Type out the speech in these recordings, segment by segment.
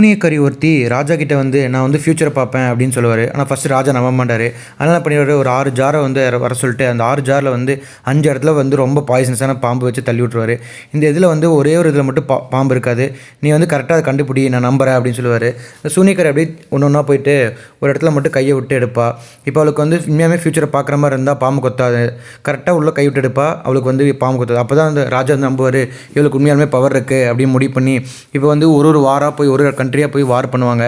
சூனியக்காரி ஒருத்தி ராஜா கிட்ட வந்து நான் வந்து ஃப்யூச்சரை பார்ப்பேன் அப்படின்னு சொல்லுவார். ஆனால் ஃபஸ்ட்டு ராஜா நம்ப மாட்டார். அதனால் என்ன பண்ணிடுவார், ஒரு 6 ஜாரை வந்து வர சொல்லிட்டு அந்த 6 ஜாரில் வந்து 5 இடத்துல வந்து ரொம்ப பாய்சன்ஸான பாம்பு வச்சு தள்ளி விட்ருவார். இந்த இதில் வந்து ஒரே ஒரு இதில் மட்டும் பாம்பு இருக்காது. நீ வந்து கரெக்டாக அதை கண்டுபிடி, நான் நம்புறேன் அப்படின்னு சொல்லுவார். இந்த சூனியக்காரி அப்படியே ஒன்று ஒன்றா போயிட்டு ஒரு இடத்துல மட்டும் கையை விட்டு எடுப்பா. இப்போ அவளுக்கு வந்து உண்மையாகவே ஃப்யூச்சரை பார்க்குற மாதிரி இருந்தால் பாம்பு கொத்தாது. கரெக்டாக உள்ள கை விட்டு எடுப்பா, அவளுக்கு வந்து பாம்பு கொத்தாது. அப்போ தான் அந்த ராஜா வந்து நம்புவார், இவளுக்கு உண்மையாலுமே பவர் இருக்குது அப்படின்னு முடிவு பண்ணி இப்போ வந்து ஒரு வாராக போய் ஒரு கண்ட்ரியாக போய் வார் பண்ணுவாங்க.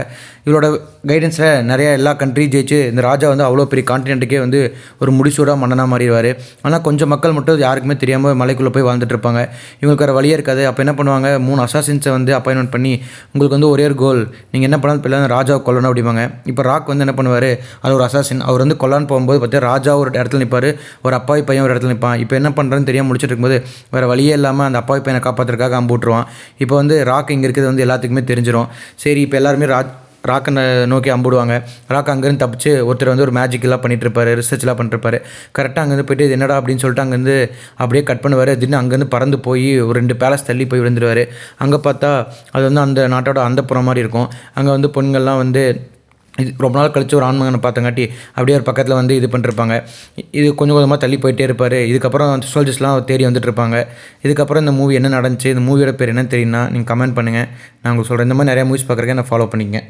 இவரோட கைடன்ஸில் நிறைய எல்லா கண்ட்ரியும் ஜெயிச்சு இந்த ராஜா வந்து அவ்வளோ பெரிய கான்டினென்ட்டுக்கே வந்து ஒரு முடிசூடாக மன்னனாக மாறிடுவார். ஆனால் கொஞ்சம் மக்கள் மட்டும் யாருக்குமே தெரியாமல் மலைக்குள்ளே போய் வாழ்ந்துட்டு இருப்பாங்க. இவங்களுக்கு வேறு வழியே இருக்காது. அப்போ என்ன பண்ணுவாங்க, 3 அசாசின்ஸை வந்து அப்பாயின்மெண்ட் பண்ணி உங்களுக்கு வந்து ஒரே ஒரு கோல், நீங்கள் என்ன பண்ணாலும் இப்போ ராஜாவை கொல்லணும் அப்படிம்பாங்க. இப்போ ராக் வந்து என்ன பண்ணுவார், அது ஒரு அசாசின். அவர் வந்து கொல்லான்னு போகும்போது பார்த்தா ராஜா ஒரு இடத்துல நிற்பார், ஒரு அப்பாவி பையன் ஒரு இடத்துல நிற்பான். இப்போ என்ன பண்ணுறதுன்னு தெரியாமல் முடிச்சுட்டு இருக்கும்போது வேறு வழியே இல்லாமல் அந்த அப்பாவி பையனை காப்பாற்றுறதுக்காக அம்பு விட்டுருவான். இப்போ வந்து ராக் இங்கே இருக்கிறது வந்து எல்லாத்துக்குமே தெரிஞ்சிடும். சரி, இப்போ எல்லாருமே ராக்கை நோக்கி அம்பிடுவாங்க. ராக் அங்கேருந்து தப்பிச்சு ஒருத்தர் வந்து ஒரு மேஜிக்கெல்லாம் பண்ணிகிட்ருப்பாரு, ரிசர்ச்லாம் பண்ணிட்டுருப்பாரு. கரெக்டாக அங்கேருந்து போய்ட்டு இது என்னடா அப்படின்னு சொல்லிட்டு அங்கேருந்து அப்படியே கட் பண்ணுவார். திடீர்னு அங்கேருந்து பறந்து போய் ஒரு 2 பேலஸ் தள்ளி போய் விழுந்துருவார். அங்கே பார்த்தா அது வந்து அந்த நாட்டோட அந்தப்புறம் மாதிரி இருக்கும். அங்கே வந்து பொண்கள்லாம் வந்து இது ரொம்ப நாள் கழித்து ஒரு ஆண்மகனை பார்த்தங்காட்டி அப்படியே ஒரு பக்கத்தில் வந்து இது பண்ணிருப்பாங்க. இது கொஞ்சம் கொஞ்சமாக தள்ளி போயிட்டே இருப்பார். இதுக்கப்புறம் சோல்ஜர்ஸ்லாம் தேடி வந்துட்டுருப்பாங்க. இதுக்கப்புறம் இந்த மூவி என்ன நடந்துச்சு, இந்த மூவியோட பேர் என்னன்னு தெரியும்னா நீங்கள் கமெண்ட் பண்ணுங்கள், நான் உங்களுக்கு சொல்கிறேன். இந்த மாதிரி நிறையா மூவிஸ் பார்க்குறதுக்கு என்ன ஃபாலோ பண்ணிக்கங்க.